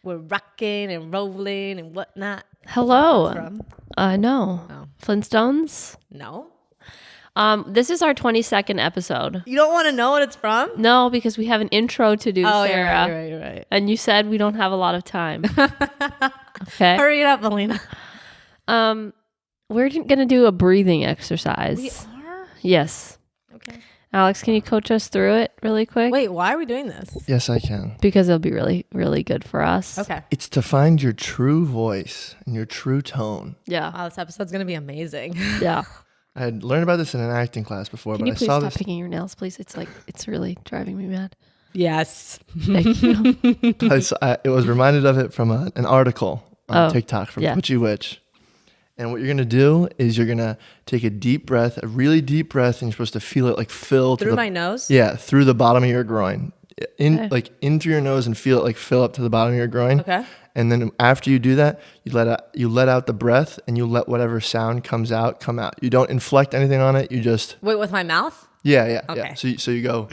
We're rocking and rolling and whatnot. Hello. From? No. Oh. Flintstones? No. This is our 22nd episode. You don't want to know what it's from? No, because we have an intro to do, Sarah. You're right. And you said we don't have a lot of time. Okay. Hurry it up, Aleena. We're going to do a breathing exercise. We are? Yes. Okay. Alex, can you coach us through it really quick? Wait, why are we doing this? Yes, I can. Because it'll be really, really good for us. Okay. It's to find your true voice and your true tone. Yeah. Wow, this episode's going to be amazing. Yeah. I had learned about this in an acting class before, Can but you I please saw stop this. picking your nails, please? It's really driving me mad. Yes. Thank you. It was reminded of it from an article on Oh, TikTok from yeah. Twitchy Witch. And what you're going to do is you're going to take a deep breath, a really deep breath, and you're supposed to feel it like fill Through my nose? Yeah, through the bottom of your groin. Okay. In through your nose and feel it like fill up to the bottom of your groin. Okay. And then after you do that, you let out the breath and you let whatever sound comes out come out. You don't inflect anything on it. You just Wait, with my mouth? yeah. Okay. So you go.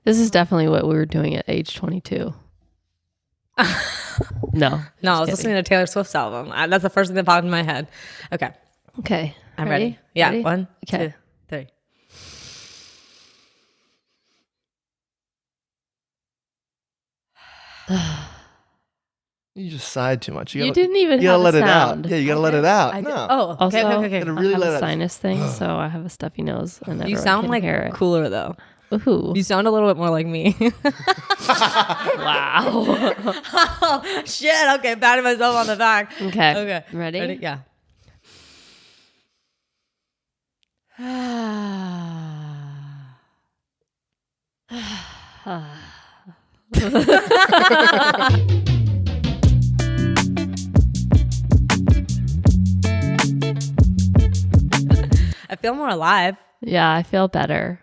This is definitely what we were doing at age 22. No. No, I was kidding. listening to Taylor Swift's album. That's the first thing that popped in my head. Okay. Okay. I'm ready. Yeah. Ready? 1, Okay. 2, 3. You just sighed too much. You didn't even You gotta have let a it sound. out. Yeah, you gotta let it out. I did- No. Oh, okay, Also, okay. Gotta I really have let a it. sinus thing, so I have a stuffy nose, and You everyone sound can like hear it. cooler though. Ooh. You sound a little bit more like me. Wow. Oh, shit. Okay, patting myself on the back. Okay. Okay. Ready? Yeah. I feel more alive, Yeah, I feel better.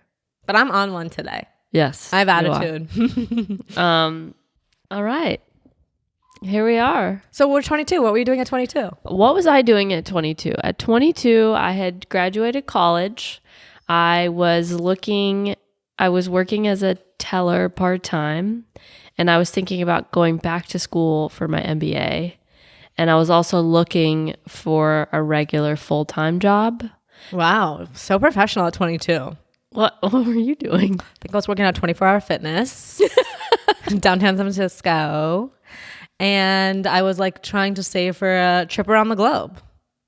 but I'm on one today. Yes. I have you are. attitude. All right. Here we are. So we're 22. What were you doing at 22? What was I doing at 22? At 22, I had graduated college. I was working as a teller part-time, and I was thinking about going back to school for my MBA. And I was also looking for a regular full-time job. Wow. So professional at 22. What were you doing? I think I was working at 24-hour fitness downtown San Francisco. And I was like trying to save for a trip around the globe.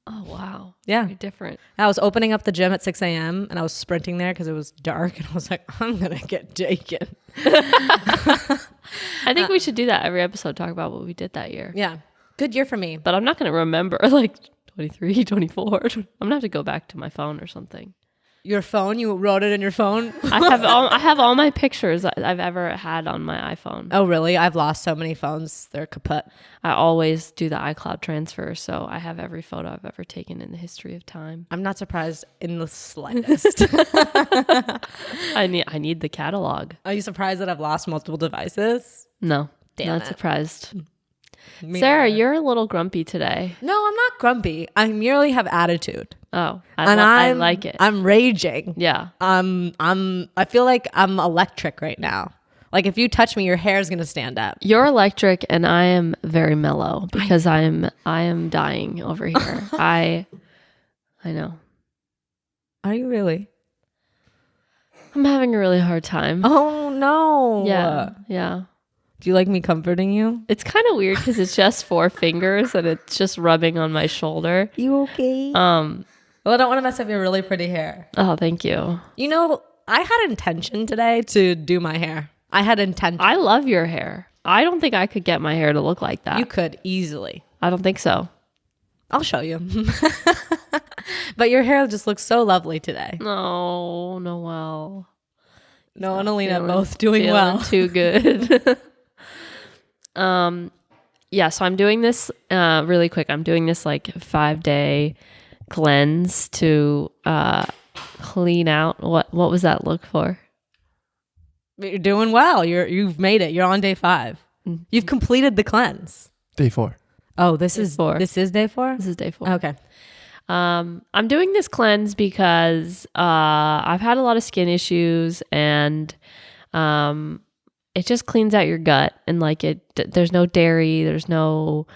Oh, wow. Yeah. Very different. I was opening up the gym at 6 a.m. and I was sprinting there because it was dark. And I was like, I'm going to get taken. I think we should do that every episode, talk about what we did that year. Yeah. Good year for me. But I'm not going to remember like 23, 24. I'm going to have to go back to my phone or something. Your phone, you wrote it in your phone? I have all my pictures I've ever had on my iPhone. Oh, really? I've lost so many phones. They're kaput. I always do the iCloud transfer, so I have every photo I've ever taken in the history of time. I'm not surprised in the slightest. I need the catalog. Are you surprised that I've lost multiple devices? No, Damn not it. surprised. Me Sarah, neither. you're a little grumpy today. No, I'm not grumpy. I merely have attitude. Oh, I I like it. I'm raging. Yeah. I feel like I'm electric right now. Like if you touch me, your hair is gonna stand up. You're electric and I am very mellow because I am dying over here. I know. Are you really? I'm having a really hard time. Oh no. Yeah. Do you like me comforting you? It's kind of weird because it's just 4 fingers and it's just rubbing on my shoulder. You okay? Well, I don't want to mess up your really pretty hair. Oh, thank you. You know, I had intention today to do my hair. I had intention. I love your hair. I don't think I could get my hair to look like that. You could easily. I don't think so. I'll show you. But your hair just looks so lovely today. No, Noelle. No and Aleena Feeling- both doing feeling well. too good. Yeah, so I'm doing this really quick. I'm doing this like 5-day cleanse to clean out. What was that look for? You're doing well. You've made it. You're on day 5. You've completed the cleanse. Day 4. Oh, this is Day 4. This is day 4? This is day 4. Okay. I'm doing this cleanse because I've had a lot of skin issues and it just cleans out your gut, and like there's no dairy, there's no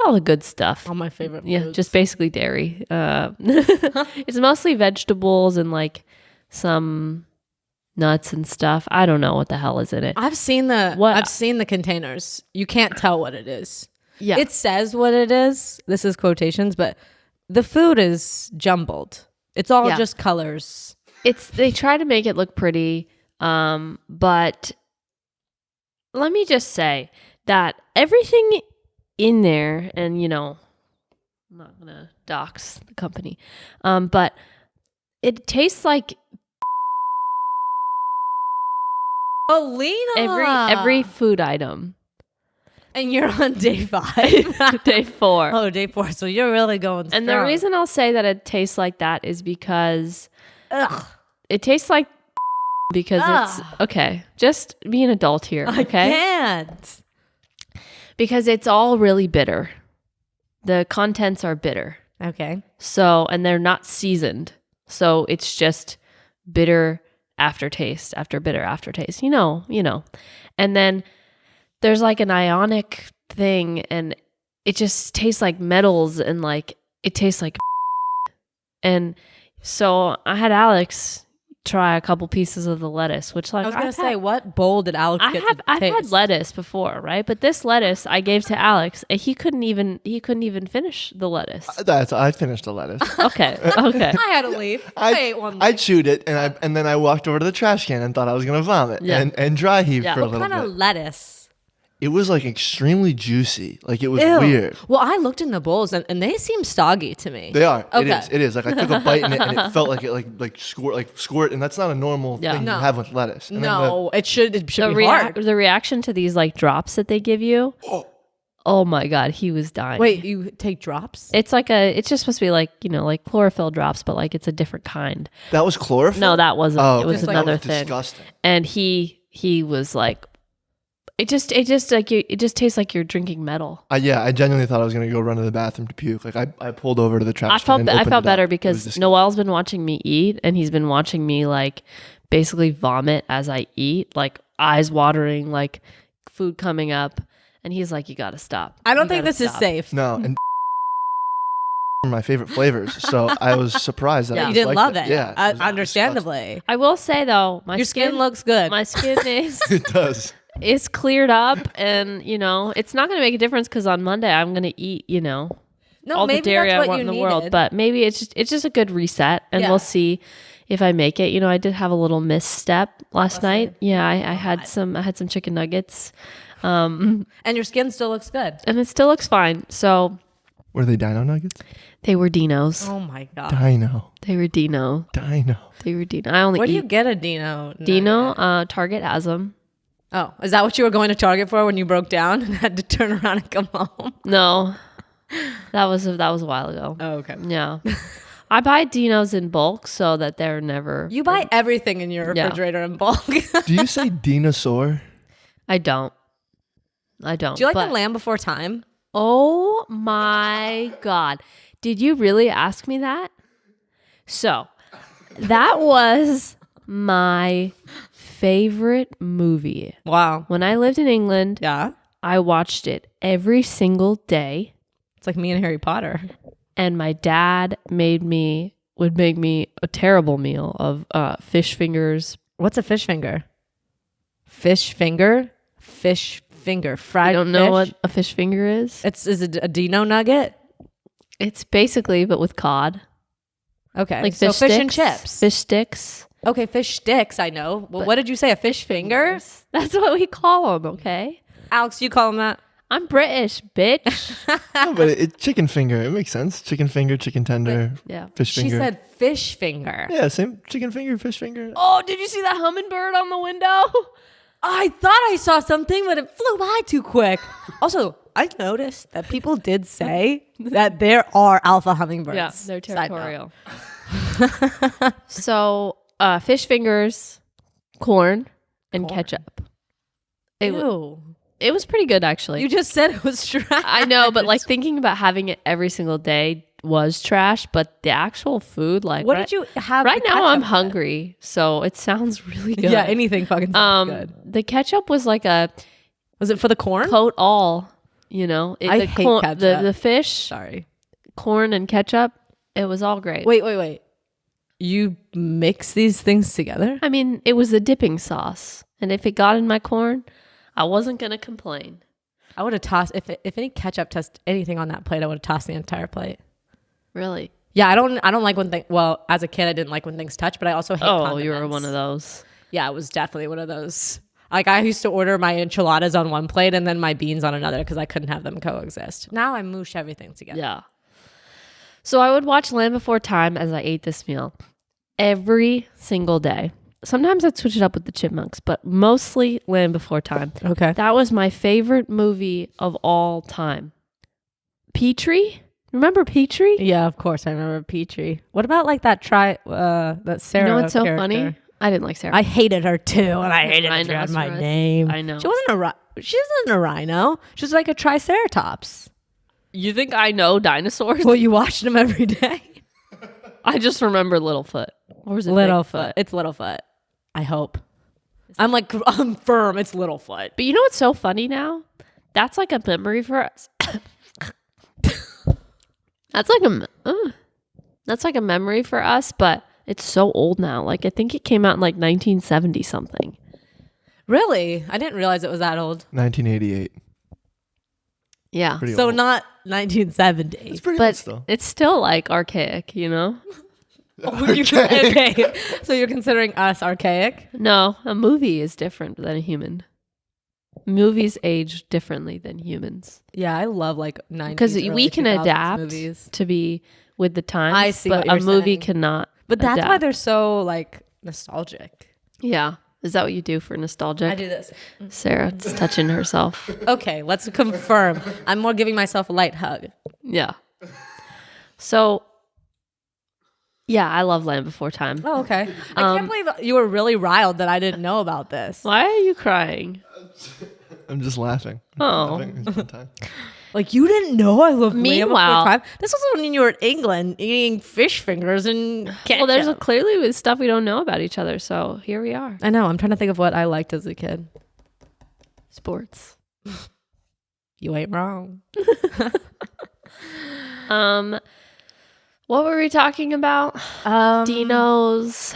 all the good stuff. All my favorite foods. Yeah, just basically dairy. It's mostly vegetables and like some nuts and stuff. I don't know what the hell is in it. I've seen the containers. You can't tell what it is. Yeah. It says what it is. This is quotations, but the food is jumbled. It's all just colors. They try to make it look pretty, but let me just say that everything in there, and you know, I'm not gonna dox the company, but it tastes like Aleena. every food item. And you're on day 5. Day 4. Oh, day 4. So you're really going strong. And the reason I'll say that it tastes like that is because it tastes like because it's okay. Just be an adult here, okay? I can't. Because it's all really bitter. The contents are bitter. Okay. So, and they're not seasoned. So it's just bitter aftertaste after bitter aftertaste. You know. And then there's like an ionic thing, and it just tastes like metals, and like it tastes like and so I had Alex try a couple pieces of the lettuce, which like I was gonna say, what bowl did Alex get to I've taste? had lettuce before, right? But this lettuce I gave to Alex, and he couldn't even finish the lettuce. I finished the lettuce. Okay. I had to leave. I ate one. I chewed it, and then I walked over to the trash can and thought I was gonna vomit and dry heave for a What little kind bit. of lettuce? It was like extremely juicy. Like it was Ew. weird. Well, I looked in the bowls and they seem soggy to me. They are. Okay. It is. Like I took a bite in it and it felt like it like squirt, and that's not a normal thing No. you have with lettuce. And No, it should be hard. The reaction to these like drops that they give you. Oh my God, he was dying. Wait, you take drops? It's it's just supposed to be like, like chlorophyll drops, but like it's a different kind. that was chlorophyll? No, that wasn't. Oh, It was okay. another That was thing. disgusting. And he was like, it just tastes like you're drinking metal. Yeah, I genuinely thought I was gonna go run to the bathroom to puke. Like I pulled over to the trash can. I felt better because Noel's been watching me eat, and he's been watching me like basically vomit as I eat, like eyes watering, like food coming up, and he's like, "You got to stop." I don't think this is safe. No, and are my favorite flavors, so I was surprised that Yeah. I You just didn't liked love it. Yeah, it was Understandably. I will say though, Your skin looks good. My skin is disgusting. It does. is cleared up, and it's not going to make a difference because on Monday I'm going to eat, No, all the maybe dairy that's I what want you in the world. needed. But maybe it's just a good reset, and Yeah. we'll see if I make it. I did have a little misstep last night. Yeah, I had some chicken nuggets, And your skin still looks good. and it still looks fine. So Were they dino nuggets? they were Dinos. Oh my God. Dino. They were Dino. Dino. I only Where do eat you get a Dino? Dino. Target has them. Oh, is that what you were going to Target for when you broke down and had to turn around and come home? No, that was a while ago. Oh, okay. Yeah. I buy Dinos in bulk so that they're never. You buy everything in your refrigerator in bulk. Do you say dinosaur? I don't. Do you like but- the Land Before Time? Oh my God. Did you really ask me that? So, that was my favorite movie. Wow. When I lived in England, Yeah. I watched it every single day. It's like me and Harry Potter. And my dad would make me a terrible meal of fish fingers. What's a fish finger? Fish finger? Fish finger. Fried I don't know fish? what a fish finger is. Is it a Dino nugget? It's basically, but with cod. Okay. Like so fish fish and sticks, chips. Fish sticks. Okay, fish sticks, I know. Well, what did you say? A fish finger? That's what we call them, okay? Alex, you call them that? I'm British, bitch. No, but it's chicken finger. It makes sense. Chicken finger, chicken tender, Yeah. fish She finger. said fish finger. Yeah, same chicken finger, fish finger. Oh, did you see that hummingbird on the window? I thought I saw something, but it flew by too quick. Also, I noticed that people did say that there are alpha hummingbirds. Yeah, they're Side note. territorial. So, fish fingers, corn, and ketchup. Ew. It was pretty good, actually. You just said it was trash. I know, but like thinking about having it every single day was trash, but the actual food, like What did you have? right the now ketchup I'm with? hungry, so it sounds really good. Yeah, anything fucking sounds good. The ketchup was like a Was it for the corn? coat all, you know. I the hate ketchup. The fish, Sorry. corn, and ketchup. It was all great. Wait. You mix these things together? I mean, it was the dipping sauce, and if it got in my corn, I wasn't gonna complain. I would have tossed if any ketchup touched anything on that plate. I would have tossed the entire plate. Really? Yeah, I don't like when things. Well, as a kid, I didn't like when things touch, but I also hate. Oh, you were condiments. one of those. Yeah, it was definitely one of those. Like I used to order my enchiladas on one plate and then my beans on another because I couldn't have them coexist. Now I moosh everything together. Yeah. So I would watch Land Before Time as I ate this meal every single day. Sometimes I'd switch it up with the Chipmunks, but mostly Land Before Time. Okay. That was my favorite movie of all time. Petrie? Remember Petrie? Yeah, of course I remember Petrie. What about like that that Sarah? You know what's so character? funny? I didn't like Sarah. I hated her too, and I hated that she had my Rhinoceros. name. I know. She wasn't a rhino. She was like a triceratops. You think I know dinosaurs? Well, you watched them every day. I just remember Littlefoot. Or was it Littlefoot. Bigfoot? It's Littlefoot. I hope. I'm firm. It's Littlefoot. But you know what's so funny now? That's like a memory for us. That's like a memory for us, but it's so old now. Like I think it came out in like 1970 something. Really? I didn't realize it was that old. 1988. Yeah. Pretty So old. not 1970. It's pretty old But still. it's still like archaic, you know? Okay. So you're considering us archaic? No, a movie is different than a human. Movies age differently than humans. Yeah, I love like 90s. Because early we can 2000s adapt movies. to be with the times. I see but what a you're movie saying. cannot. But that's why adapt. they're so like nostalgic. Yeah. Is that what you do for nostalgic? I do this. Sarah's touching herself. Okay, let's confirm. I'm more giving myself a light hug. Yeah. So, yeah, I love Land Before Time. Oh, okay. I can't believe you were really riled that I didn't know about this. Why are you crying? I'm just laughing. Oh. Laughing. It's a fun time. Like you didn't know I love Land Before Meanwhile- Time. This was when you were in England eating fish fingers and ketchup. Well, there's clearly stuff we don't know about each other. So here we are. I know. I'm trying to think of what I liked as a kid. Sports. You ain't wrong. What were we talking about? Dinos.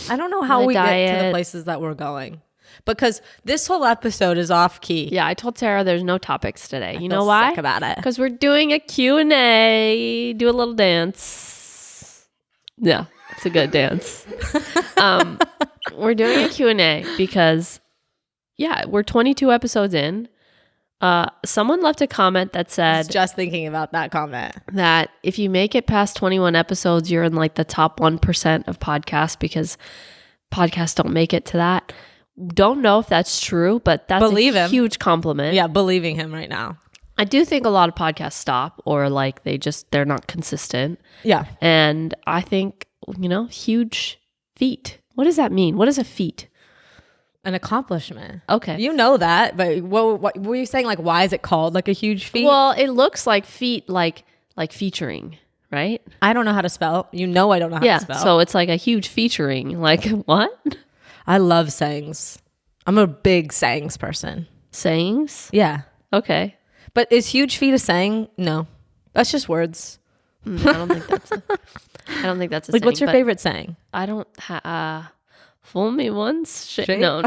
I don't know how My we get to the diet. places that we're going because this whole episode is off key. Yeah, I told Sarah there's no topics today. You know feel why? sick about it. Because we're doing a Q&A. Do a little dance. Yeah, it's a good dance. We're doing a Q&A because, yeah, we're 22 episodes in. Someone left a comment that I said was just thinking about that comment. that if you make it past 21 episodes, you're in like the top 1% of podcasts because podcasts don't make it to that. Don't know if that's true, but that's Believe a him. huge compliment. Yeah, believing him right now. I do think a lot of podcasts stop or like they're not consistent. Yeah. And I think, huge feat. What does that mean? What is a feat? An accomplishment. Okay. You know that, but what were you saying? Like, why is it called like a huge feat? Well, it looks like feat, like featuring, right? I don't know how to spell. You know I don't know how to spell. So it's like a huge featuring. Like what? I love sayings. I'm a big sayings person. Sayings? Yeah. Okay. But is huge feat a saying? No. That's just words. I don't think that's a Like, saying, what's your but favorite saying? I don't fool me once. Shit. No.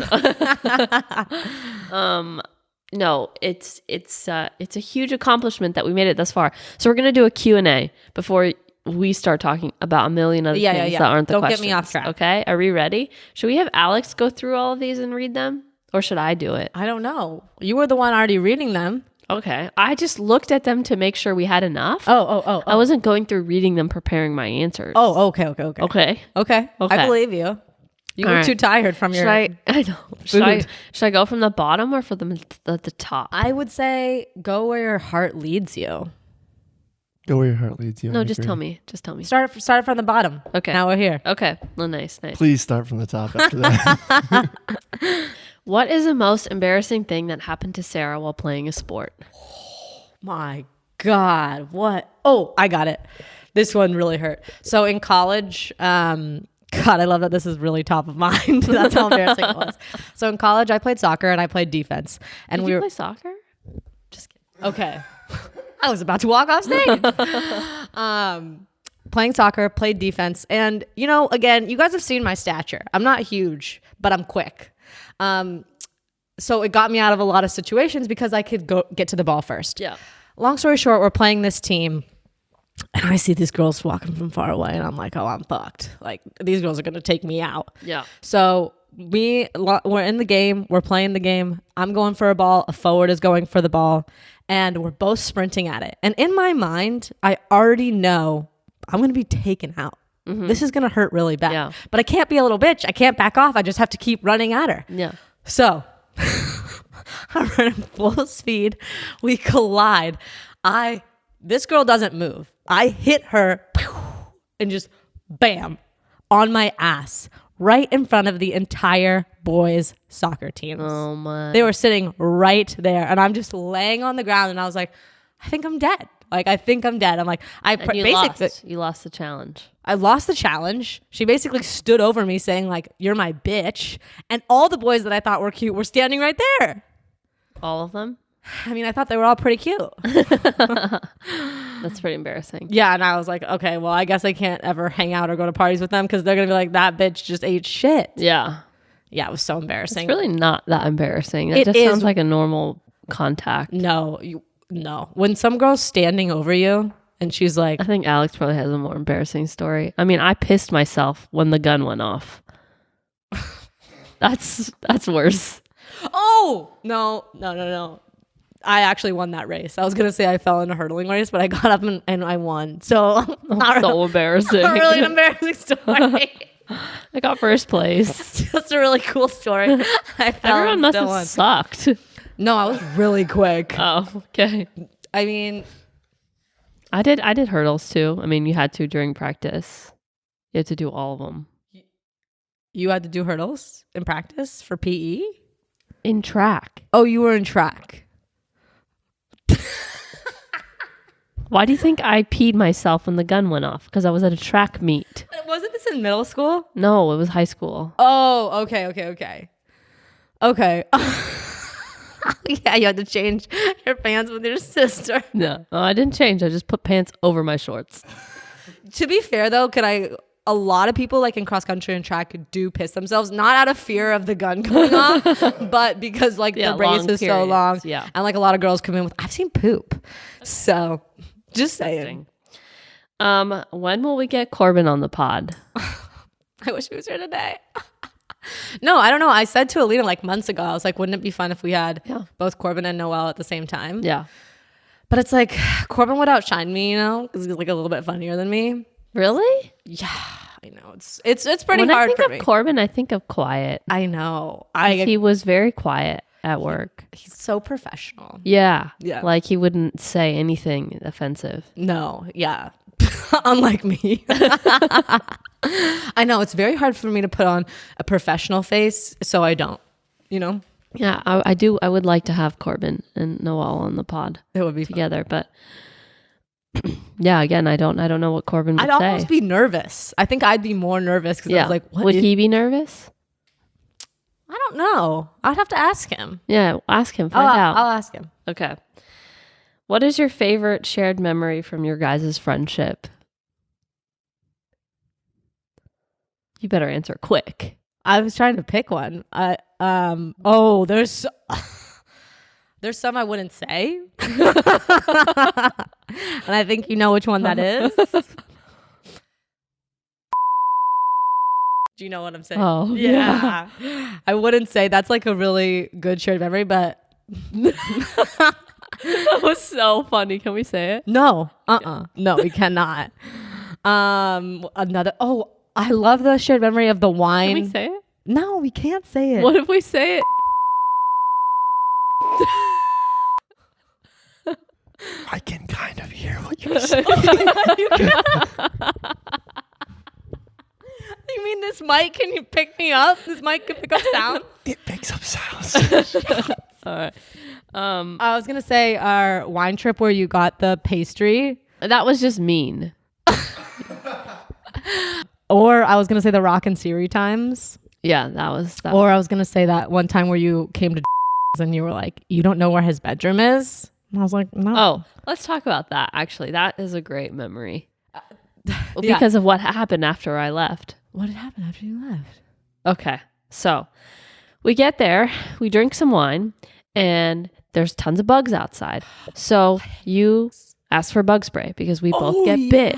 No, it's a huge accomplishment that we made it thus far. So we're gonna do a Q&A before we start talking about a million other Yeah, things yeah. that aren't the Don't questions. get me off track. Okay, are we ready? Should we have Alex go through all of these and read them, or should I do it? I don't know. You were the one already reading them. Okay, I just looked at them to make sure we had enough. Oh. I wasn't going through reading them, preparing my answers. Oh, okay. Okay. Okay. Okay. I believe you. You All were right. too tired from your. I know. food. Should I go from the bottom or from the top? I would say go where your heart leads you. Go where your heart leads you. No, I just agree. tell me. Just tell me. Start from the bottom. Okay. Now we're here. Okay. Well, nice. Please start from the top after that. What is the most embarrassing thing that happened to Sarah while playing a sport? My God, what? Oh, I got it. This one really hurt. So in college, God, I love that this is really top of mind. That's how embarrassing it was. So in college, I played soccer and I played defense. And Did you play soccer? Just kidding. Okay. I was about to walk off stage. Playing soccer, played defense. And, you know, again, you guys have seen my stature. I'm not huge, but I'm quick. So it got me out of a lot of situations because I could get to the ball first. Yeah. Long story short, we're playing this team. And I see these girls walking from far away. And I'm like, oh, I'm fucked. Like, these girls are going to take me out. Yeah. So we're in the game. We're playing the game. I'm going for a ball. A forward is going for the ball. And we're both sprinting at it. And in my mind, I already know I'm going to be taken out. Mm-hmm. This is going to hurt really bad. Yeah. But I can't be a little bitch. I can't back off. I just have to keep running at her. Yeah. So I'm running full speed. We collide. This girl doesn't move. I hit her and just bam on my ass right in front of the entire boys soccer team. Oh my. They were sitting right there and I'm just laying on the ground and I was like, I think I'm dead. Like, I think I'm dead. I'm like, You lost the challenge. I lost the challenge. She basically stood over me saying like, you're my bitch. And all the boys that I thought were cute were standing right there. All of them? I mean, I thought they were all pretty cute. That's pretty embarrassing. Yeah, and I was like, okay, well, I guess I can't ever hang out or go to parties with them because they're going to be like, that bitch just ate shit. Yeah. Yeah, it was so embarrassing. It's really not that embarrassing. It just sounds like a normal contact. No. When some girl's standing over you and she's like... I think Alex probably has a more embarrassing story. I mean, I pissed myself when the gun went off. That's worse. Oh! No. I actually won that race. I was going to say I fell in a hurdling race, but I got up and I won. So, so embarrassing. Not really an embarrassing story. I got first place. It's just a really cool story. Everyone must have sucked. No, I was really quick. Oh, okay. I mean, I did hurdles too. I mean, you had to during practice. You had to do all of them. You had to do hurdles in practice for PE? In track. Oh, you were in track. Why do you think I peed myself when the gun went off? Because I was at a track meet. Wasn't this in middle school? No, it was high school. Oh, okay. Yeah, you had to change your pants with your sister. No, I didn't change. I just put pants over my shorts. To be fair, though, a lot of people like in cross country and track do piss themselves, not out of fear of the gun going off, but because like the race is so long. Yeah. And like a lot of girls come in with, I've seen poop. So just saying. When will we get Corbin on the pod? I wish he was here today. No, I don't know. I said to Aleena like months ago, I was like, wouldn't it be fun if we had both Corbin and Noelle at the same time? Yeah. But it's like Corbin would outshine me, you know, because he's like a little bit funnier than me. Really? Yeah, I know. It's pretty hard for me. When I think of Corbin, I think of quiet. I know. He was very quiet at work. He's so professional. Yeah. Yeah. Like he wouldn't say anything offensive. No. Yeah. Unlike me. I know. It's very hard for me to put on a professional face, so I don't, you know? Yeah, I do. I would like to have Corbin and Noelle on the pod. It would be together, but yeah, again, I don't know what Corbin would say. I'd almost be nervous. I think I'd be more nervous because I was like, what would he be nervous? I don't know. I'd have to ask him. Yeah, ask him. Find out. I'll ask him. Okay. What is your favorite shared memory from your guys' friendship? You better answer quick. I was trying to pick one. There's some I wouldn't say. And I think you know which one that is. Do you know what I'm saying? Oh, yeah. I wouldn't say that's like a really good shared memory, but that was so funny. Can we say it? No. No, we cannot. I love the shared memory of the wine. Can we say it? No, we can't say it. What if we say it? I can kind of hear what you're saying. You mean this mic? Can you pick me up? This mic can pick up sound? It picks up sounds. All right. I was gonna say our wine trip where you got the pastry, That was just mean. or I was gonna say the Rock and Siri times, Yeah, that was that. or I was gonna say that one time where you came to and you were like, you don't know where his bedroom is, and I was like, no. Oh, let's talk about that. Actually, that is a great memory Yeah. because of what happened after I left. What had happened after you left? Okay, so we get there, we drink some wine, and there's tons of bugs outside. So you ask for bug spray because we both get bit.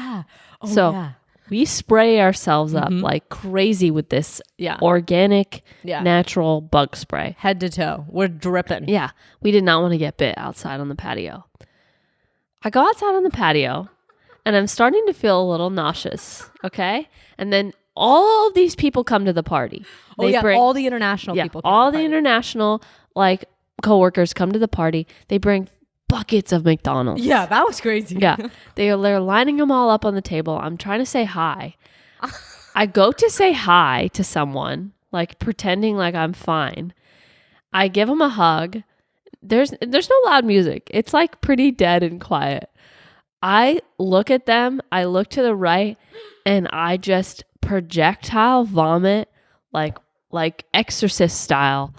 So we spray ourselves up like crazy with this organic, natural bug spray. Head to toe, we're dripping. Yeah, we did not want to get bit outside on the patio. I go outside on the patio, and I'm starting to feel a little nauseous, okay? And then all of these people come to the party. They bring all the international people. all the international, like, coworkers come to the party. They bring buckets of McDonald's. Yeah, that was crazy. Yeah. They're lining them all up on the table. I'm trying to say hi. I go to say hi to someone, like pretending like I'm fine. I give them a hug. There's no loud music. It's like pretty dead and quiet. I look at them. I look to the right, and I just projectile vomit like Exorcist style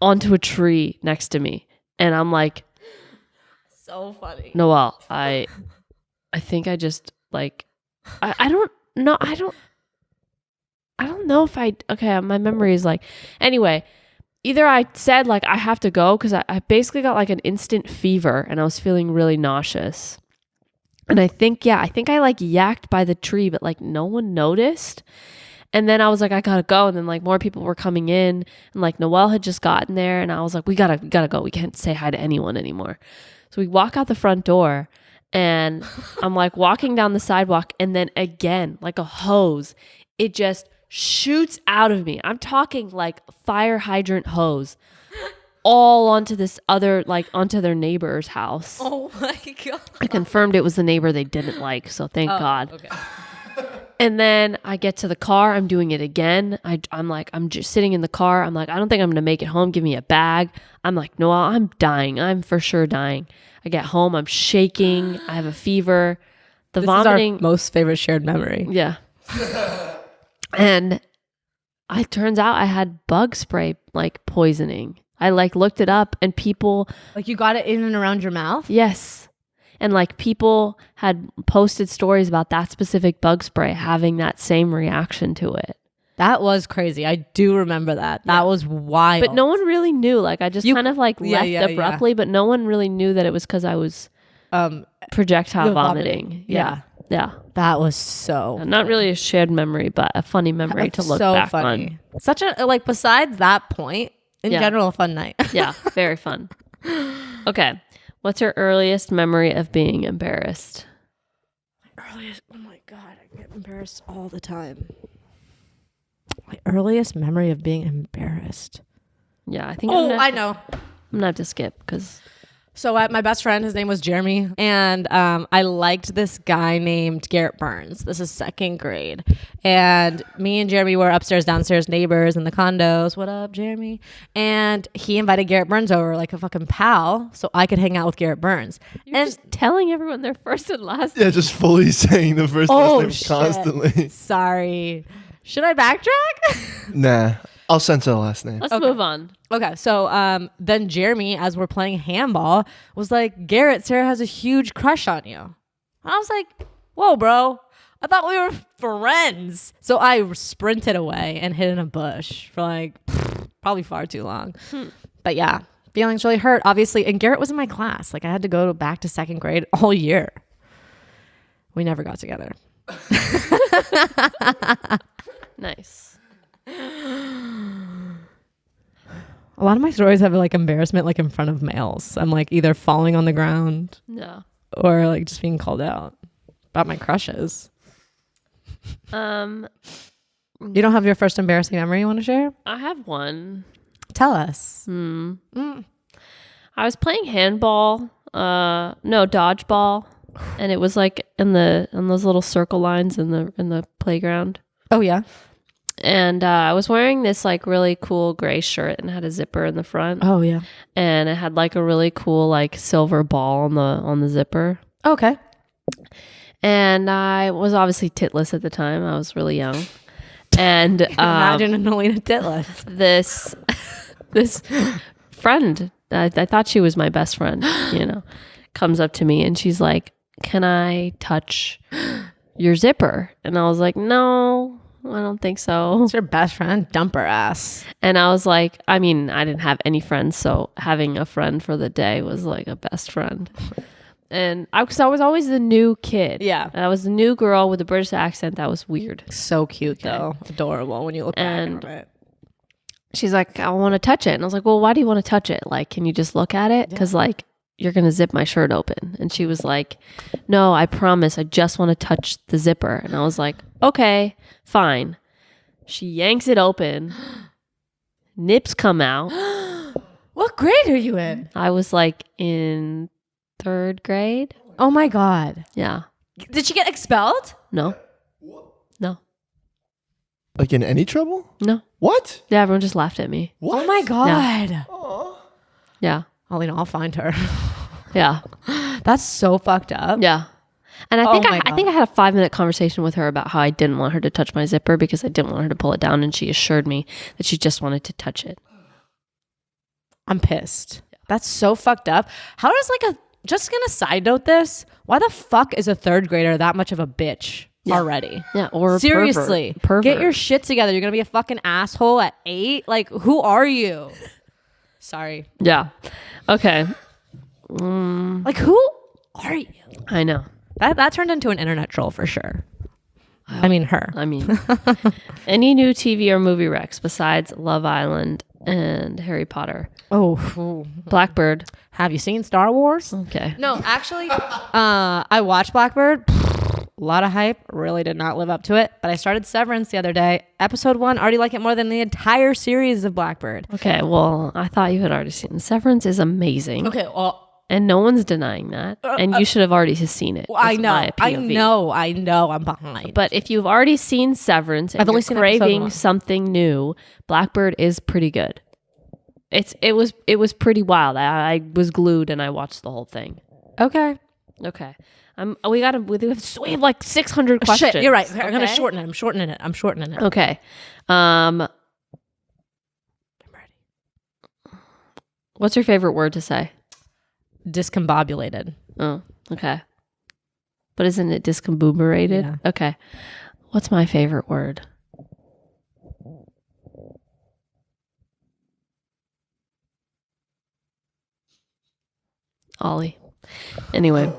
onto a tree next to me. And I'm like, So funny. Noelle, I think I just like I don't know. I don't know if okay, my memory is like, anyway, either I said like I have to go because I basically got like an instant fever and I was feeling really nauseous. And I think I like yacked by the tree, but like no one noticed. And then I was like, I gotta go. And then like more people were coming in, and like Noelle had just gotten there, and I was like, we gotta go. We can't say hi to anyone anymore. So we walk out the front door, and I'm like walking down the sidewalk, and then again, like a hose, it just shoots out of me. I'm talking like fire hydrant hose, all onto this other, like onto their neighbor's house. Oh my God. I confirmed it was the neighbor they didn't like, so thank God. Okay. And then I get to the car. I'm doing it again. I'm just sitting in the car. I'm like, I don't think I'm going to make it home. Give me a bag. I'm like, no, I'm dying. I'm for sure dying. I get home. I'm shaking. I have a fever. The vomiting. Is our most favorite shared memory. Yeah. And it turns out I had bug spray like poisoning. I like looked it up, and people. Like you got it in and around your mouth? Yes. And like people had posted stories about that specific bug spray having that same reaction to it. That was crazy. I do remember that. That was wild. But no one really knew. Like I just kind of like left abruptly, but no one really knew that it was because I was projectile vomiting. Yeah. That was so Not really a shared memory, but a funny memory to look back on. Such a, like, besides that point, in general, a fun night. Yeah, very fun. Okay. What's your earliest memory of being embarrassed? Oh my God, I get embarrassed all the time. My earliest memory of being embarrassed. Yeah, I think I know. I'm gonna have to skip because. So my best friend, his name was Jeremy, and I liked this guy named Garrett Burns. This is second grade. And me and Jeremy were upstairs, downstairs neighbors in the condos. What up, Jeremy? And he invited Garrett Burns over like a fucking pal so I could hang out with Garrett Burns. You're just telling everyone their first and last Yeah, just fully saying the first last name constantly. Sorry. Should I backtrack? Nah, I'll censor the last name. Let's move on. Okay, so then Jeremy, as we're playing handball, was like, Garrett, Sarah has a huge crush on you. And I was like, whoa, bro. I thought we were friends. So I sprinted away and hid in a bush for like probably far too long. But yeah, feelings really hurt, obviously. And Garrett was in my class. Like I had to go back to second grade all year. We never got together. Nice. A lot of my stories have like embarrassment like in front of males. I'm like either falling on the ground or like just being called out about my crushes. You don't have your first embarrassing memory you want to share? I have one. Tell us. I was playing handball, dodgeball, and it was like on those little circle lines in the playground. Oh yeah. And I was wearing this like really cool gray shirt and had a zipper in the front. Oh yeah. And it had like a really cool like silver ball on the zipper. Okay. And I was obviously titless at the time. I was really young. And Imagine an Aleena titless. This friend, I thought she was my best friend, comes up to me and she's like, "Can I touch your zipper?" And I was like, "No, I don't think so." It's your best friend. Dump her ass. And I was like, I mean, I didn't have any friends, so having a friend for the day was like a best friend. And because I was always the new kid. Yeah. I was the new girl with a British accent. That was weird. So cute though. Adorable when you look back on it. She's like, "I want to touch it." And I was like, "Well, why do you want to touch it? Like, can you just look at it? Because like, you're going to zip my shirt open." And she was like, "No, I promise. I just want to touch the zipper." And I was like, "Okay, fine." She yanks it open. Nips come out. What grade are you in? I was like in 3rd grade. Oh my God. Yeah. Did she get expelled? No. No. Like in any trouble? No. What? Yeah, everyone just laughed at me. What? Oh my God. Yeah. Aleena, I'll find her. Yeah. That's so fucked up. Yeah. And I think Oh my I think I had a 5-minute conversation with her about how I didn't want her to touch my zipper because I didn't want her to pull it down, and she assured me that she just wanted to touch it. I'm pissed. That's so fucked up. How does just gonna side note this? Why the fuck is a 3rd grader that much of a bitch already? Yeah, or seriously, pervert. Get your shit together. You're gonna be a fucking asshole at 8. Like, who are you? Sorry. Yeah. Okay. Like, who are you? I know. That turned into an internet troll for sure. I mean, her. I mean, any new TV or movie recs besides Love Island and Harry Potter? Oh, Blackbird. have you seen Star Wars? Okay. No, actually, I watched Blackbird. A lot of hype. Really did not live up to it. But I started Severance the other day. Episode 1, already like it more than the entire series of Blackbird. Okay. Well, I thought you had already seen Severance is amazing. Okay, well, And no one's denying that. And you should have already seen it. I is know, my POV. I know, I'm behind. But if you've already seen Severance and I've only you're seen episode craving 1. something new, Blackbird is pretty good. It was pretty wild. I was glued and I watched the whole thing. Okay. Okay. We have like 600 questions. Shit, you're right. I'm gonna Okay? shorten it. I'm shortening it. Okay. I'm ready. What's your favorite word to say? Discombobulated. Oh, okay. But isn't it discombobulated? Yeah. Okay. What's my favorite word? Ollie. Anyway,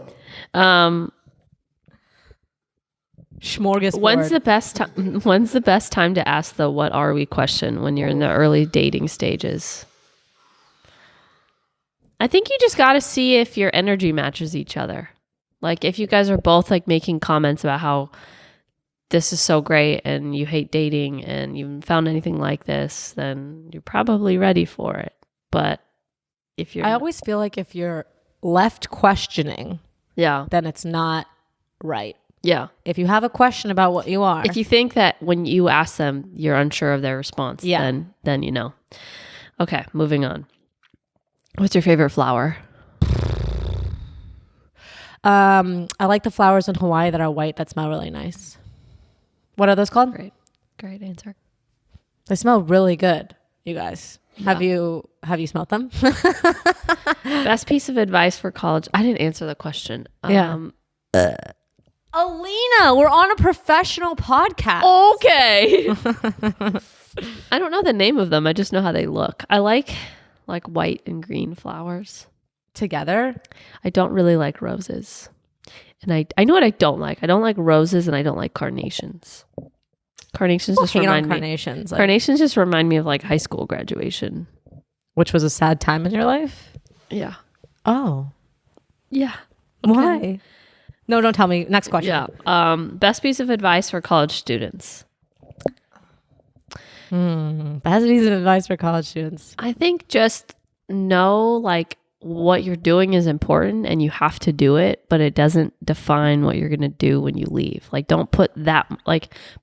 Smorgasbord. when's the best time to ask the "what are we" question when you're in the early dating stages? I think you just got to see if your energy matches each other. Like if you guys are both like making comments about how this is so great and you hate dating and you haven't found anything like this, then you're probably ready for it. But if you're I always feel like if you're left questioning, yeah. then it's not right. Yeah. If you have a question about what you are, If you think that when you ask them, you're unsure of their response, Yeah. then you know. Okay, moving on. What's your favorite flower? I like the flowers in Hawaii that are white that smell really nice. What are those called? Great answer. They smell really good, you guys. Have you smelled them? Best piece of advice for college. I didn't answer the question. Yeah. Aleena, we're on a professional podcast. Okay. I don't know the name of them. I just know how they look. I like white and green flowers. Together? I don't really like roses. And I know what I don't like. I don't like roses and I don't like carnations. Carnations just remind me. Carnations. Carnations just remind me of like high school graduation. Which was a sad time in your life? Yeah. Oh. Yeah. Why? No, don't tell me. Next question. Yeah. Best piece of advice for college students. Best piece of advice for college students. I think just know like what you're doing is important and you have to do it, but it doesn't define what you're going to do when you leave. Like, don't put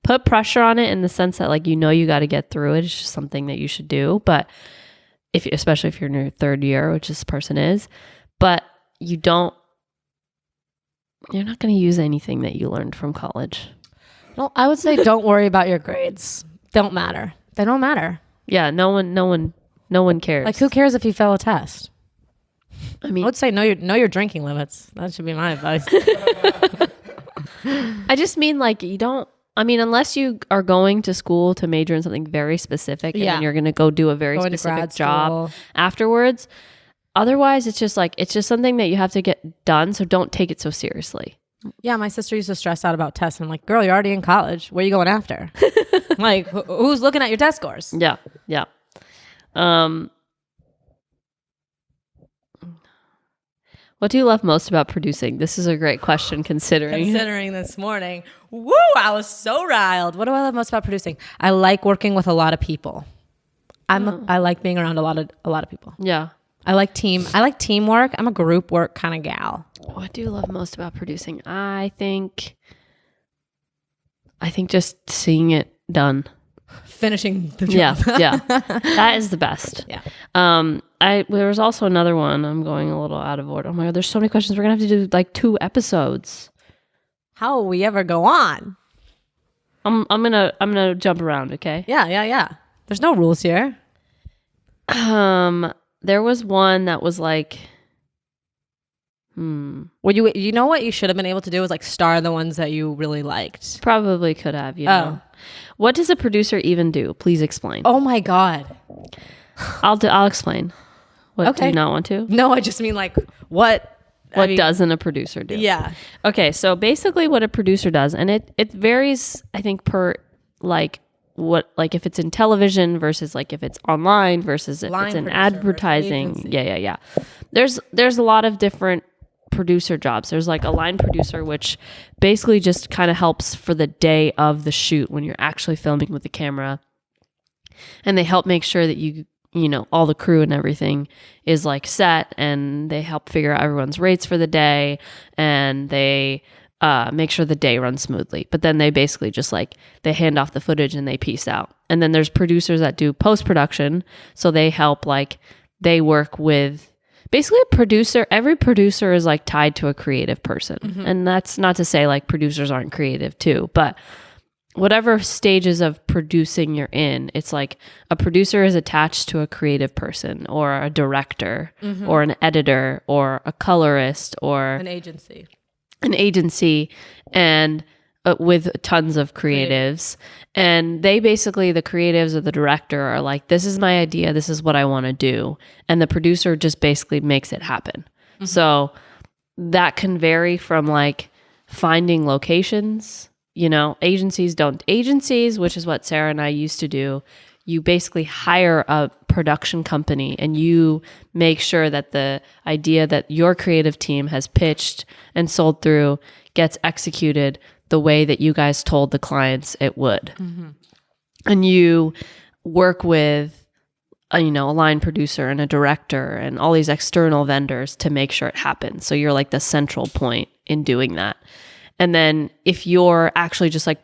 put pressure on it in the sense that like, you got to get through it. It's just something that you should do. But especially if you're in your third year, which this person is, but you're not going to use anything that you learned from college. Well, I would say don't worry about your grades. Don't matter. They don't matter. Yeah. No one cares. Like, who cares if you fail a test? I mean, I would say know your drinking limits. That should be my advice. I just mean like unless you are going to school to major in something very specific and then you're going to go do a very specific job afterwards. Otherwise, it's just something that you have to get done. So don't take it so seriously. Yeah, my sister used to stress out about tests. I'm like, girl, you're already in college. Where are you going after? Like, who's looking at your test scores? Yeah. Yeah. What do you love most about producing? This is a great question considering this morning. Woo, I was so riled. What do I love most about producing? I like working with a lot of people. I like being around a lot of people. Yeah. I like teamwork. I'm a group work kind of gal. What do you love most about producing? I think just seeing it done. Finishing the job. Yeah. That is the best. Yeah. There was also another one. I'm going a little out of order. Oh my God, there's so many questions. We're going to have to do like 2 episodes. How will we ever go on? I'm going to jump around, okay? Yeah. There's no rules here. There was one that was like Well, you know what you should have been able to do is like star the ones that you really liked. Probably could have, know. What does a producer even do? Please explain. Oh my God. I'll explain. What do you not want to? No, I just mean like what doesn't a producer do? Yeah. Okay, so basically what a producer does, and it varies, I think, per like what, like if it's in television versus like if it's online versus if it's in advertising. Yeah. There's a lot of different producer jobs. There's like a line producer, which basically just kind of helps for the day of the shoot when you're actually filming with the camera. And they help make sure that you know, all the crew and everything is like set, and they help figure out everyone's rates for the day, and they make sure the day runs smoothly. But then they basically just like, they hand off the footage and they peace out. And then there's producers that do post-production. So they help, like, they work with basically a producer. Every producer is like tied to a creative person. Mm-hmm. And that's not to say like producers aren't creative too, but whatever stages of producing you're in, it's like a producer is attached to a creative person or a director or an editor or a colorist or an agency, and with tons of creatives. And they basically, the creatives or the director are like, this is my idea, this is what I want to do. And the producer just basically makes it happen. Mm-hmm. So that can vary from like finding locations. You know, agencies, which is what Sarah and I used to do. You basically hire a production company and you make sure that the idea that your creative team has pitched and sold through gets executed the way that you guys told the clients it would. Mm-hmm. And you work with a line producer and a director and all these external vendors to make sure it happens. So you're like the central point in doing that. And then if you're actually just like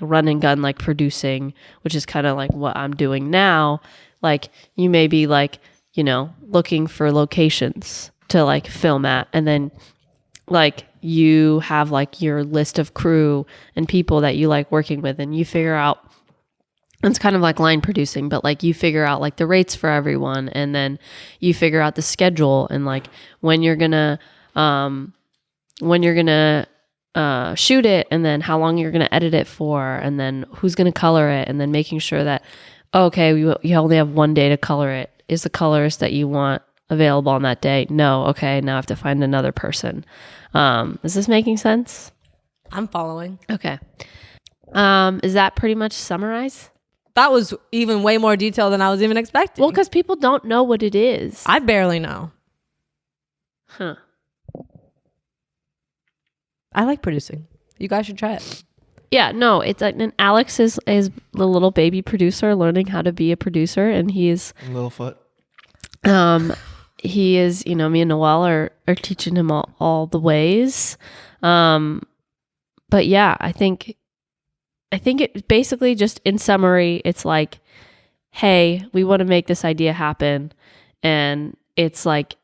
run and gun, like producing, which is kind of like what I'm doing now, like you may be like, looking for locations to like film at. And then like you have like your list of crew and people that you like working with, and you figure out, it's kind of like line producing, but like you figure out like the rates for everyone. And then you figure out the schedule and like when you're gonna shoot it, and then how long you're going to edit it for, and then who's going to color it, and then making sure that, okay, you only have one day to color it. Is the colorist that you want available on that day? No. Okay, now I have to find another person. Is this making sense? I'm following. Okay. Is that pretty much summarize? That was even way more detail than I was even expecting. Well, because people don't know what it is. I barely know. Huh. I like producing. You guys should try it. Yeah, no, it's like, and Alex is the little baby producer learning how to be a producer, and he's Littlefoot. he is, you know, me and Noelle are teaching him all the ways. But yeah, I think it basically, just in summary, it's like, hey, we want to make this idea happen. And it's like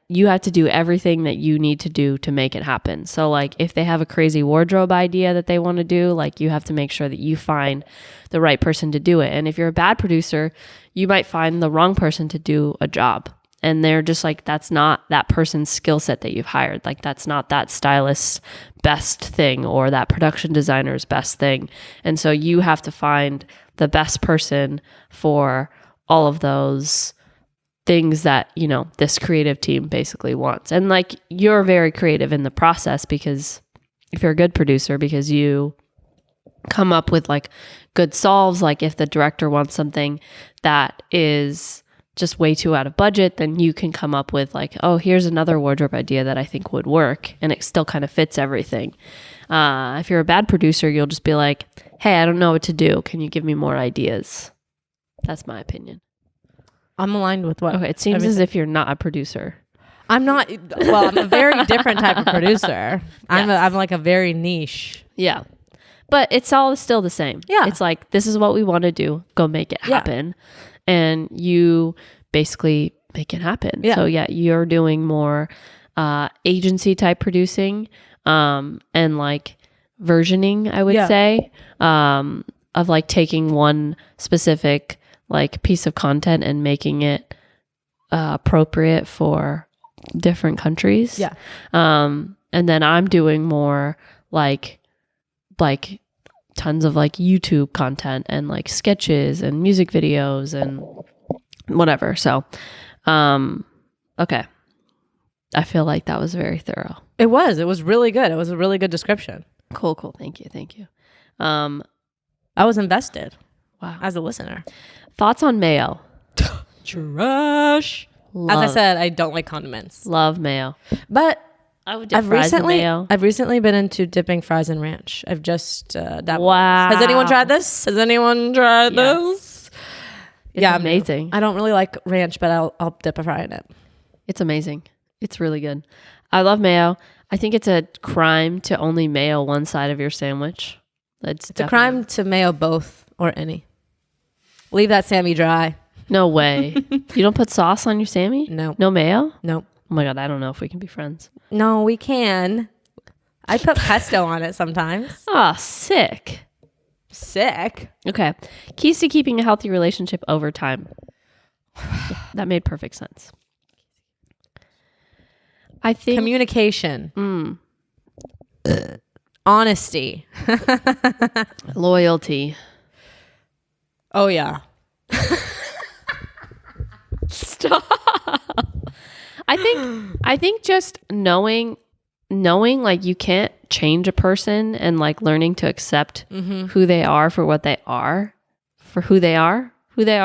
you have to do everything that you need to do to make it happen. So like if they have a crazy wardrobe idea that they want to do, like you have to make sure that you find the right person to do it. And if you're a bad producer, you might find the wrong person to do a job. And they're just like, that's not that person's skill set that you've hired. Like that's not that stylist's best thing or that production designer's best thing. And so you have to find the best person for all of those things that, you know, this creative team basically wants. And like you're very creative in the process, because if you're a good producer, because you come up with like good solves. Like if the director wants something that is just way too out of budget, then you can come up with like, oh, here's another wardrobe idea that I think would work, and it still kind of fits everything. If you're a bad producer, you'll just be like, hey, I don't know what to do. Can you give me more ideas? That's my opinion. I'm aligned with what? Okay, it seems as if you're not a producer. I'm not. Well, I'm a very different type of producer. I'm like a very niche. Yeah. But it's all still the same. Yeah. It's like, this is what we want to do. Go make it happen. And you basically make it happen. Yeah. So yeah, you're doing more agency type producing and like versioning, I would say, of like taking one specific like piece of content and making it appropriate for different countries. Yeah. And then I'm doing more like tons of like YouTube content and like sketches and music videos and whatever. So, okay. I feel like that was very thorough. It was really good. It was a really good description. Cool. Thank you. I was invested. Wow. As a listener. Thoughts on Mayo? Trash. As I said, I don't like condiments. Love Mayo. But I would dip fries in Mayo. I've recently been into dipping fries in ranch. I've just dabbled. Wow. Has anyone tried this? This? It's amazing. I don't really like ranch, but I'll dip a fry in it. It's amazing. It's really good. I love mayo. I think it's a crime to only mayo one side of your sandwich. It's a crime to mayo both or any. Leave that Sammy dry. No way. You don't put sauce on your Sammy? No. No mayo? No. Oh my God, I don't know if we can be friends. No, we can. I put pesto on it sometimes. Oh, sick. Okay. Keys to keeping a healthy relationship over time. That made perfect sense. I think communication. Honesty. Loyalty. Oh yeah. Stop. I think just knowing like you can't change a person, and like learning to accept who they are for what they are, for who they are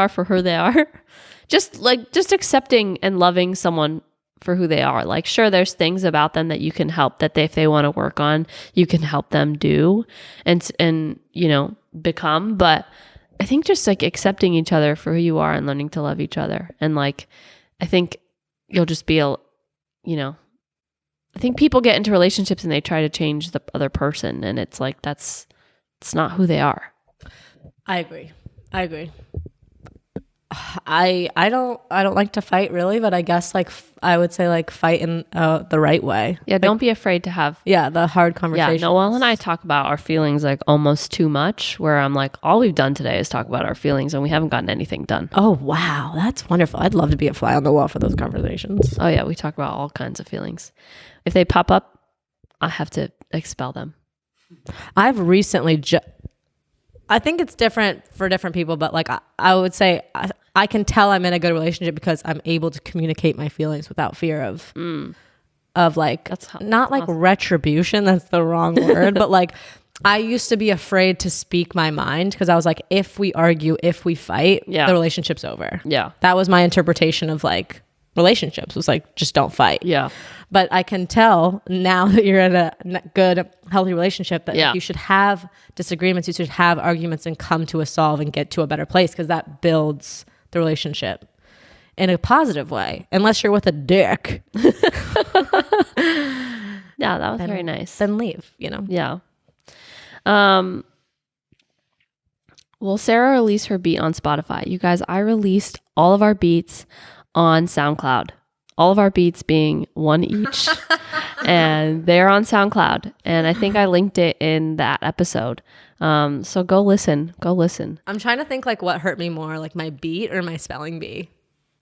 for who they are. Just accepting and loving someone for who they are. Like, sure, there's things about them that you can help, that if they want to work on, you can help them do and you know, become. But I think just like accepting each other for who you are and learning to love each other. And like, I think you'll just be, you know, I think people get into relationships and they try to change the other person, and it's like, it's not who they are. I agree. I don't like to fight really, but I guess like I would say like fight in the right way. Yeah, don't be afraid to have the hard conversations. Yeah, Noelle and I talk about our feelings like almost too much, where I'm like, all we've done today is talk about our feelings and we haven't gotten anything done. Oh wow, that's wonderful. I'd love to be a fly on the wall for those conversations. Oh yeah, we talk about all kinds of feelings. If they pop up, I have to expel them. I've recently I think it's different for different people, but like I would say I can tell I'm in a good relationship because I'm able to communicate my feelings without fear of like, not like retribution. That's the wrong word, but like I used to be afraid to speak my mind because I was like, if we argue, if we fight, the relationship's over. Yeah. That was my interpretation of like relationships, was like, just don't fight. Yeah. But I can tell now that you're in a good, healthy relationship that you should have disagreements, you should have arguments and come to a solve and get to a better place, because that builds the relationship. in a positive way, unless you're with a dick. Yeah, that was very nice. Then leave, you know? Yeah. Well, Sarah released her beat on Spotify. You guys, I released all of our beats on SoundCloud. All of our beats being one each. And they're on SoundCloud. And I think I linked it in that episode. So go listen. Go listen. I'm trying to think like what hurt me more, like my beat or my spelling bee.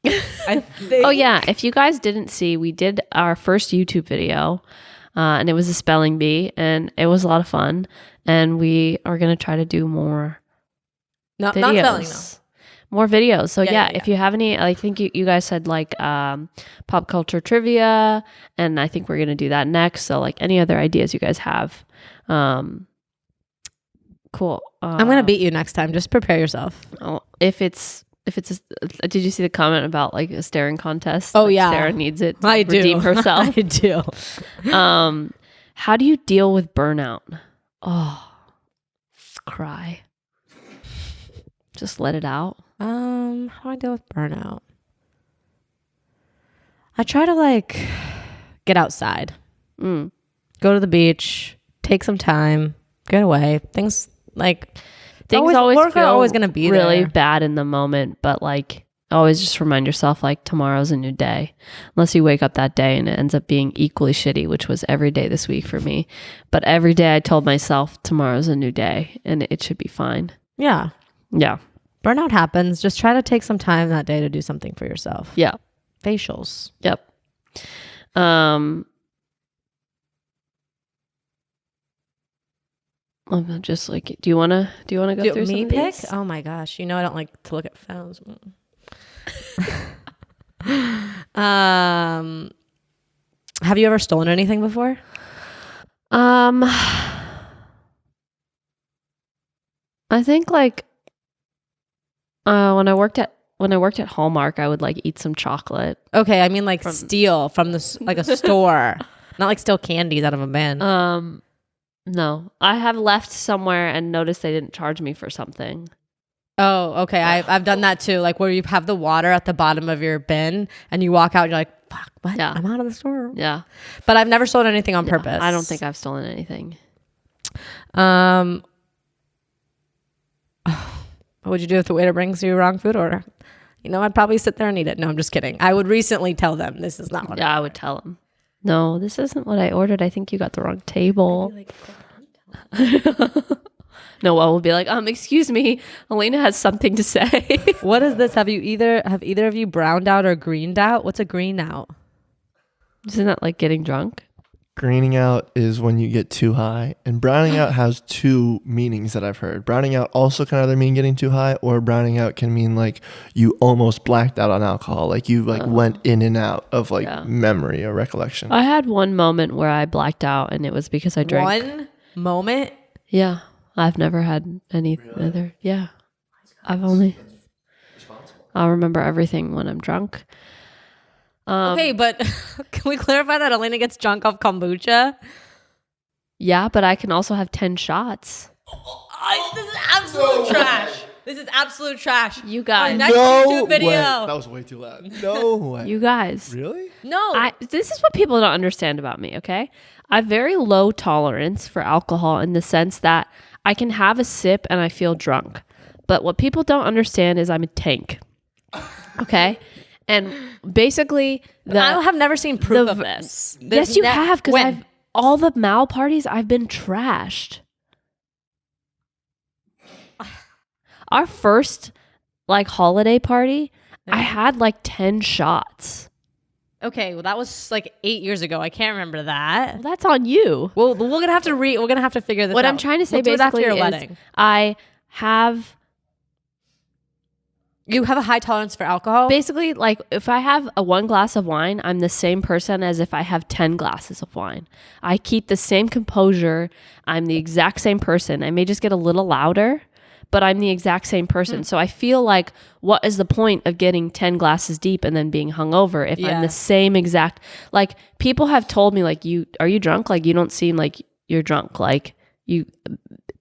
Oh, yeah. If you guys didn't see, we did our first YouTube video. And it was a spelling bee. And it was a lot of fun. And we are going to try to do more Not videos. spelling though. More videos. So Yeah. if you have any, I think you guys said like pop culture trivia, and I think we're going to do that next. So like any other ideas you guys have. Cool. I'm going to beat you next time. Just prepare yourself. If it's did you see the comment about like a staring contest? Oh, Like, yeah. Sarah needs it to I do. redeem herself. I do. How do you deal with burnout? Oh, cry. Just let it out. How do I deal with burnout? I try to like get outside, go to the beach, take some time, get away. Things always work feel are always going to be really there. bad in the moment, but like always just remind yourself like tomorrow's a new day, unless you wake up that day and it ends up being equally shitty, which was every day this week for me. But every day I told myself tomorrow's a new day and it should be fine. Yeah. Burnout happens. Just try to take some time that day to do something for yourself. Yeah. Facials. Yep. I'm just like, do you want to go through me some of pick? these? Oh my gosh. You know I don't like to look at phones. Have you ever stolen anything before? I think like when I worked at Hallmark, I would like eat some chocolate. Okay, I mean like steal from like a store, not like steal candies out of a bin. No, I have left somewhere and noticed they didn't charge me for something. Oh, okay. I've done that too. Like where you have the water at the bottom of your bin and you walk out and you're like, fuck, what? Yeah. I'm out of the store. Yeah, But I've never stolen anything on purpose. I don't think I've stolen anything. What would you do if the waiter brings you wrong food order? You know, I'd probably sit there and eat it. No, I'm just kidding. I would recently tell them this is not what I would tell them. No, this isn't what I ordered. I think you got the wrong table. No, we'll be like, excuse me, Aleena has something to say. What is this? Have either of you browned out or greened out? What's a green out? Isn't that like getting drunk? Greening out is when you get too high, and browning out has two meanings that I've heard. Browning out also can either mean getting too high, or browning out can mean like you almost blacked out on alcohol, like you like went in and out of like memory or recollection. I had one moment where I blacked out, and it was because I drank. One moment? Yeah, I've never had any other. Yeah, I'll remember everything when I'm drunk. Okay, but can we clarify that Aleena gets drunk off kombucha? Yeah, but I can also have 10 shots. This is absolute trash. This is absolute trash. You guys. Next YouTube video. way. That was way too loud. No way. You guys. Really? No. This is what people don't understand about me, okay? I have very low tolerance for alcohol in the sense that I can have a sip and I feel drunk. But what people don't understand is I'm a tank. Okay? And basically, I have never seen proof of this. Yes, you have, because all the Mal parties, I've been trashed. Our first like holiday party, I had like 10 shots. Okay, well that was like 8 years ago. I can't remember that. Well, that's on you. Well, we're gonna have to we're gonna have to figure this out. What I'm trying to say We'll do it after basically your is wedding. You have a high tolerance for alcohol? Basically, like if I have a 1 glass of wine, I'm the same person as if I have 10 glasses of wine. I keep the same composure. I'm the exact same person. I may just get a little louder, but I'm the exact same person. So I feel like, what is the point of getting 10 glasses deep and then being hungover if I'm the same exact, like people have told me like, are you drunk? Like you don't seem like you're drunk. Like you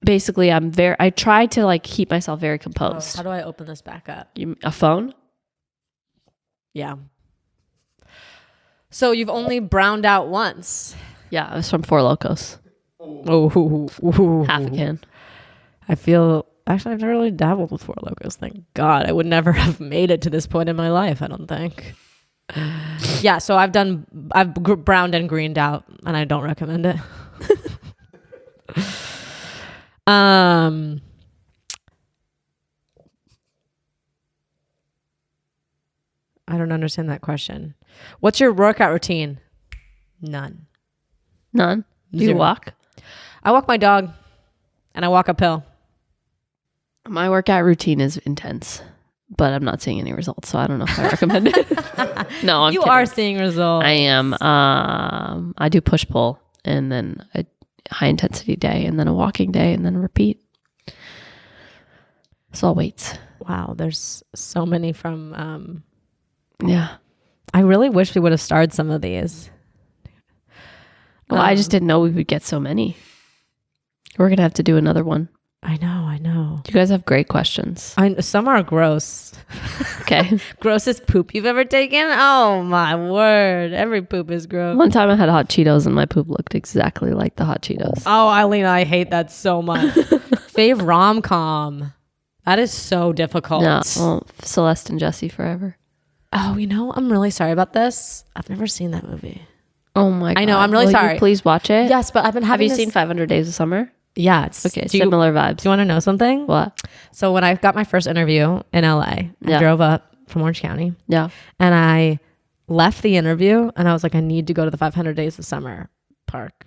basically, I try to like keep myself very composed. How do I open this back up? A phone? Yeah. So you've only browned out once. Yeah, it was from Four Locos. Oh, Half a can. I feel actually I've never really dabbled with Four Locos. Thank God. I would never have made it to this point in my life, I don't think. Yeah, so I've browned and greened out, and I don't recommend it. I don't understand that question. What's your workout routine? None. None. Do you Zero. walk? I walk my dog, and I walk uphill. My workout routine is intense, but I'm not seeing any results, so I don't know if I recommend it. No, I'm You kidding. are seeing results. I am. I do push pull, and then a high intensity day, and then a walking day, and then repeat. It's all weights. Wow, there's so many from. Yeah. I really wish we would have started some of these. Well, I just didn't know we would get so many. We're gonna have to do another one. I know. You guys have great questions. Some are gross. Okay. Grossest poop you've ever taken? Oh my word! Every poop is gross. One time I had hot Cheetos and my poop looked exactly like the hot Cheetos. Oh, Aleena, I hate that so much. Fave rom-com. That is so difficult. Yeah. Well, Celeste and Jesse forever. Oh, I'm really sorry about this. I've never seen that movie. Oh my God. I know, I'm really Will sorry. you please watch it. Yes, but I've been Have having you seen 500 Days of Summer? Yeah, it's Okay, Do you similar vibes. want to know something? What? So when I got my first interview in LA, I Yeah. drove up from Orange County Yeah. and I left the interview and I was like, I need to go to the 500 Days of Summer park.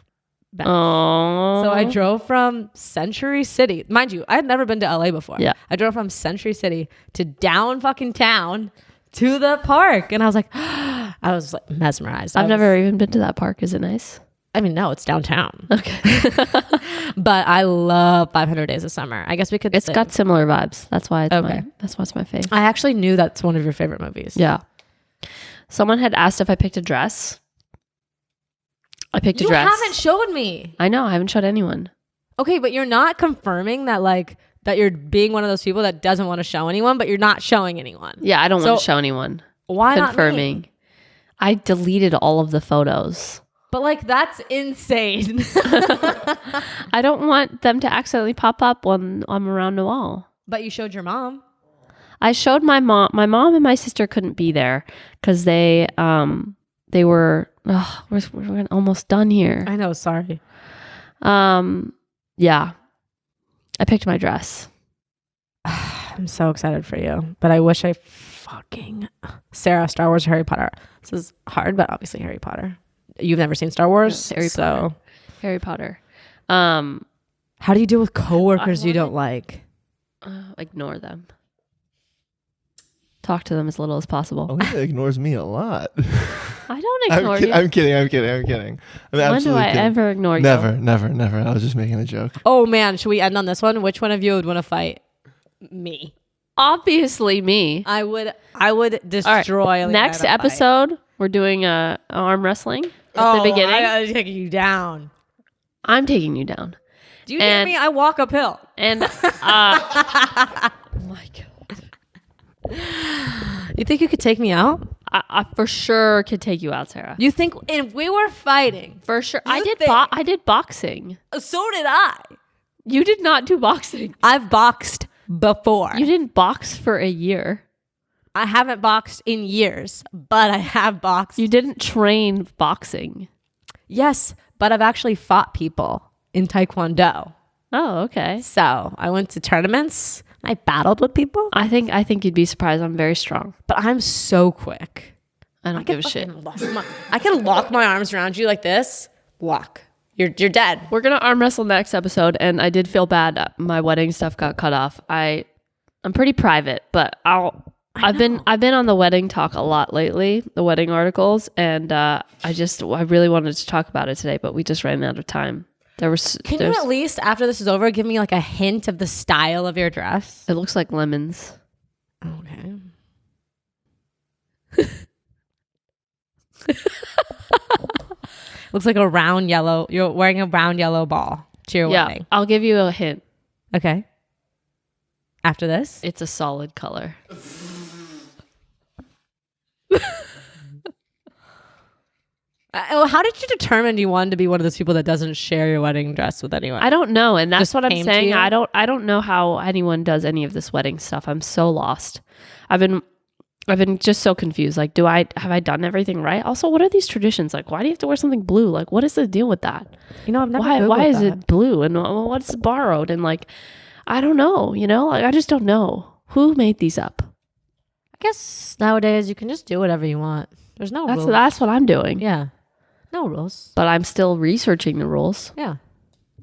Oh. So I drove from Century City. Mind you, I had never been to LA before. Yeah. I drove from Century City to down fucking town to the park. And I was like, I was like mesmerized. I've never even been to that park. Is it nice? I mean, no, it's downtown. Okay. But I love 500 Days of Summer. I guess we could It's say- got similar vibes. That's why it's Okay. that's why it's my fave. I actually knew that's one of your favorite movies. Yeah. Someone had asked if I picked a dress. I picked a You dress. haven't showed me. I know. I haven't showed anyone. Okay, but you're not confirming that that you're being one of those people that doesn't want to show anyone, but you're not showing anyone. Yeah, I don't So, want to show anyone. Why Confirming. not me? I deleted all of the photos. But that's insane. I don't want them to accidentally pop up when I'm around Noel. But you showed your mom. I showed my mom. My mom and my sister couldn't be there because they were we're almost done here. I know, sorry. Yeah. I picked my dress. I'm so excited for you. But I wish Sarah, Star Wars or Harry Potter. This is hard, but obviously Harry Potter. You've never seen Star Wars? Harry Potter. Harry Potter. How do you deal with coworkers you don't like? Ignore them. Talk to them as little as possible. Aleena ignores me a lot. I don't ignore you. I'm kidding. I'm When do absolutely I kidding. ever ignore you? Never. I was just making a joke. Oh man, should we end on this one? Which one of you would want to fight? Me. Obviously me. I would All right. destroy. Aleena Next in a fight. episode, we're doing arm wrestling at the beginning. I gotta take you down. I'm taking you down. Do you hear me? I walk uphill. And oh my God. You think you could take me out? I for sure could take you out, Sarah. You think if we were fighting? For sure. You I did think- I did boxing. So did I. You did not do boxing. I've boxed before. You didn't box for a year. I haven't boxed in years, but I have boxed. You didn't train boxing. Yes, but I've actually fought people in Taekwondo. Oh, okay. So I went to tournaments. I battled with people, I think you'd be surprised. I'm very strong. but I'm so quick. I don't give a shit. I can lock my arms around you like this. Lock. You're dead. We're gonna arm wrestle next episode, and I did feel bad. My wedding stuff got cut off. I'm pretty private, but I've been on the wedding talk a lot lately, the wedding articles, and I really wanted to talk about it today, but we just ran out of time. Can you at least, after this is over, give me a hint of the style of your dress? It looks like lemons. Okay. Looks like a round yellow. You're wearing a round yellow ball to your wedding. I'll give you a hint. Okay. After this? It's a solid color. How did you determine you wanted to be one of those people that doesn't share your wedding dress with anyone? I don't know, and that's Just what I'm came to saying. you? I don't know how anyone does any of this wedding stuff. I'm so lost. I've been just so confused. Like, have I done everything right? Also, what are these traditions? Like, why do you have to wear something blue? Like, what is the deal with that? You know, I've never. Why is Googled it blue and what's borrowed? And like, I don't know. You know, like I just don't know who made these up. I guess nowadays you can just do whatever you want. There's no rules. That's what I'm doing. Yeah, no rules. But I'm still researching the rules. Yeah.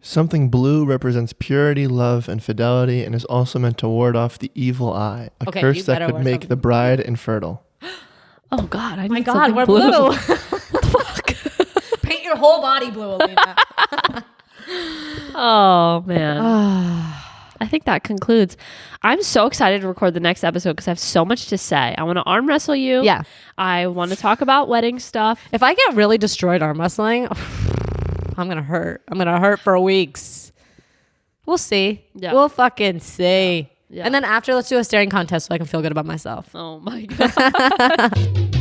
Something blue represents purity, love, and fidelity, and is also meant to ward off the evil eye, a Okay, you curse that better could wear make something the bride infertile. Oh God! I My need God, something we're blue. blue. What the fuck? Paint your whole body blue, Aleena. Oh man. I think that concludes. I'm so excited to record the next episode because I have so much to say. I want to arm wrestle you. Yeah. I want to talk about wedding stuff. If I get really destroyed arm wrestling, I'm gonna hurt. I'm gonna hurt for weeks. We'll see. Yeah. We'll fucking see. Yeah. And then after, let's do a staring contest so I can feel good about myself. Oh my God.